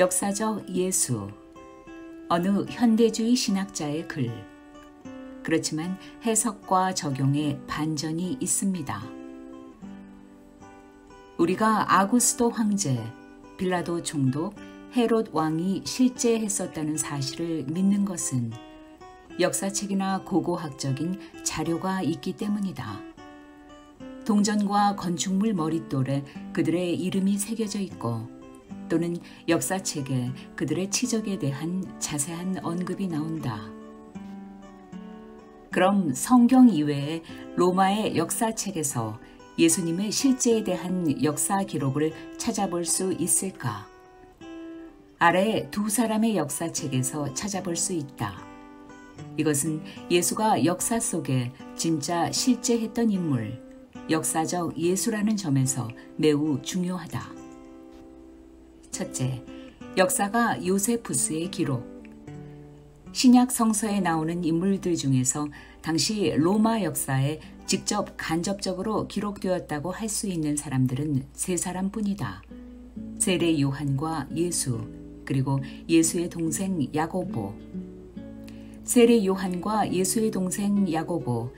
역사적 예수, 어느 현대주의 신학자의 글. 그렇지만 해석과 적용에 반전이 있습니다. 우리가 아구스도 황제, 빌라도 총독, 헤롯 왕이 실제 했었다는 사실을 믿는 것은 역사책이나 고고학적인 자료가 있기 때문이다. 동전과 건축물 머릿돌에 그들의 이름이 새겨져 있고 또는 역사책에 그들의 치적에 대한 자세한 언급이 나온다. 그럼 성경 이외의 로마의 역사책에서 예수님의 실제에 대한 역사 기록을 찾아볼 수 있을까? 아래 두 사람의 역사책에서 찾아볼 수 있다. 이것은 예수가 역사 속에 진짜 실제 했던 인물, 역사적 예수라는 점에서 매우 중요하다. 첫째, 역사가 요세푸스의 기록. 신약 성서에 나오는 인물들 중에서 당시 로마 역사에 직접 간접적으로 기록되었다고 할 수 있는 사람들은 세 사람뿐이다. 세례 요한과 예수, 그리고 예수의 동생 야고보. 세례 요한과 예수의 동생 야고보,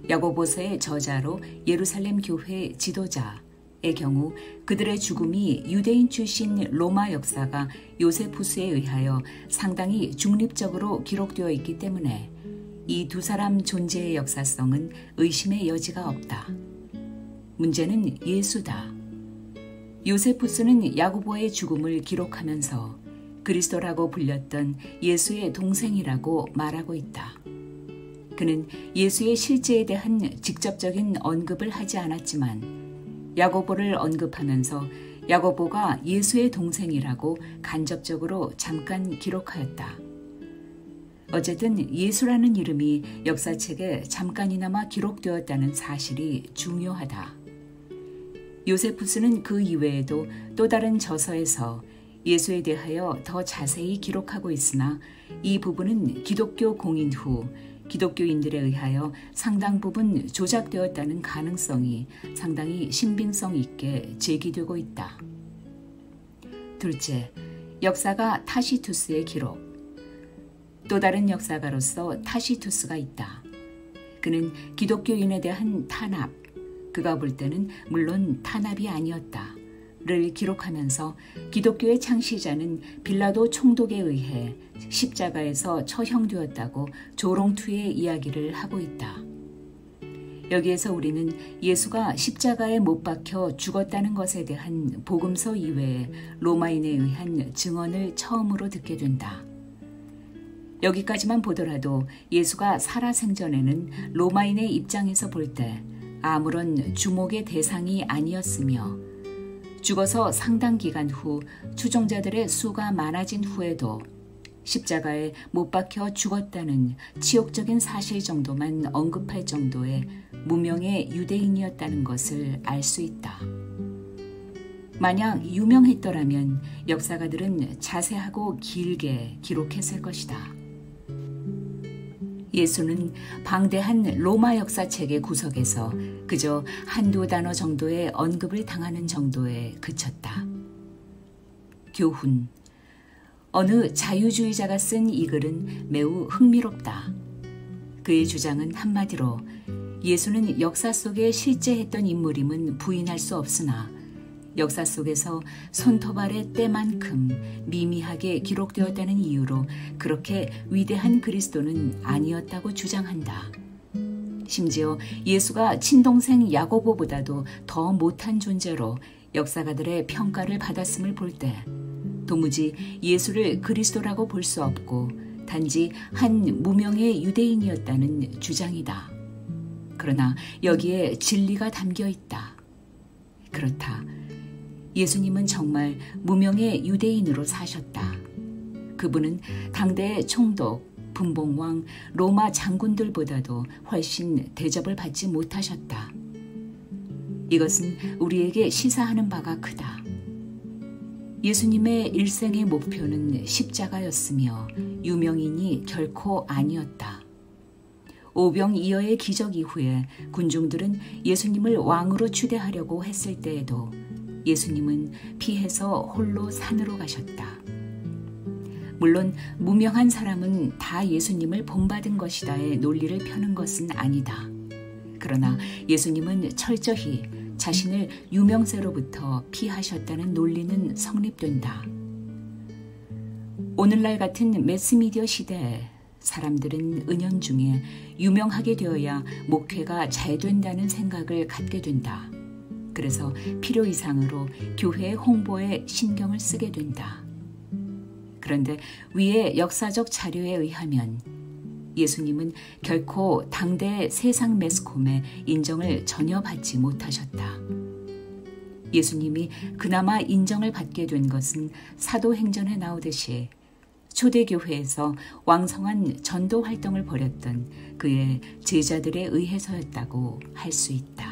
야고보서의 저자로 예루살렘 교회 지도자의 경우 그들의 죽음이 유대인 출신 로마 역사가 요세푸스에 의하여 상당히 중립적으로 기록되어 있기 때문에 이 두 사람 존재의 역사성은 의심의 여지가 없다. 문제는 예수다. 요세푸스는 야고보의 죽음을 기록하면서 그리스도라고 불렸던 예수의 동생이라고 말하고 있다. 그는 예수의 실제에 대한 직접적인 언급을 하지 않았지만 야고보를 언급하면서 야고보가 예수의 동생이라고 간접적으로 잠깐 기록하였다. 어쨌든 예수라는 이름이 역사책에 잠깐이나마 기록되었다는 사실이 중요하다. 요세푸스는 그 이외에도 또 다른 저서에서 예수에 대하여 더 자세히 기록하고 있으나 이 부분은 기독교 공인 후 기독교인들에 의하여 상당 부분 조작되었다는 가능성이 상당히 신빙성 있게 제기되고 있다. 둘째, 역사가 타시투스의 기록. 또 다른 역사가로서 타시투스가 있다. 그는 기독교인에 대한 탄압, 그가 볼 때는 물론 탄압이 아니었다. 를 기록하면서 기독교의 창시자는 빌라도 총독에 의해 십자가에서 처형되었다고 조롱투의 이야기를 하고 있다. 여기에서 우리는 예수가 십자가에 못 박혀 죽었다는 것에 대한 복음서 이외에 로마인에 의한 증언을 처음으로 듣게 된다. 여기까지만 보더라도 예수가 살아생전에는 로마인의 입장에서 볼 때 아무런 주목의 대상이 아니었으며 죽어서 상당 기간 후 추종자들의 수가 많아진 후에도 십자가에 못 박혀 죽었다는 치욕적인 사실 정도만 언급할 정도의 무명의 유대인이었다는 것을 알 수 있다. 만약 유명했더라면 역사가들은 자세하고 길게 기록했을 것이다. 예수는 방대한 로마 역사책의 구석에서 그저 한두 단어 정도의 언급을 당하는 정도에 그쳤다. 교훈. 어느 자유주의자가 쓴 이 글은 매우 흥미롭다. 그의 주장은 한마디로 예수는 역사 속에 실제 했던 인물임은 부인할 수 없으나 역사 속에서 손톱알의 때만큼 미미하게 기록되었다는 이유로 그렇게 위대한 그리스도는 아니었다고 주장한다. 심지어 예수가 친동생 야고보보다도 더 못한 존재로 역사가들의 평가를 받았음을 볼 때 도무지 예수를 그리스도라고 볼 수 없고 단지 한 무명의 유대인이었다는 주장이다. 그러나 여기에 진리가 담겨 있다. 그렇다. 예수님은 정말 무명의 유대인으로 사셨다. 그분은 당대의 총독, 분봉왕, 로마 장군들보다도 훨씬 대접을 받지 못하셨다. 이것은 우리에게 시사하는 바가 크다. 예수님의 일생의 목표는 십자가였으며 유명인이 결코 아니었다. 오병이어의 기적 이후에 군중들은 예수님을 왕으로 추대하려고 했을 때에도 예수님은 피해서 홀로 산으로 가셨다. 물론 무명한 사람은 다 예수님을 본받은 것이다의 논리를 펴는 것은 아니다. 그러나 예수님은 철저히 자신을 유명세로부터 피하셨다는 논리는 성립된다. 오늘날 같은 매스미디어 시대에 사람들은 은연중에 유명하게 되어야 목회가 잘 된다는 생각을 갖게 된다. 그래서 필요 이상으로 교회 홍보에 신경을 쓰게 된다. 그런데 위의 역사적 자료에 의하면 예수님은 결코 당대 세상 매스컴의 인정을 전혀 받지 못하셨다. 예수님이 그나마 인정을 받게 된 것은 사도행전에 나오듯이 초대교회에서 왕성한 전도 활동을 벌였던 그의 제자들에 의해서였다고 할 수 있다.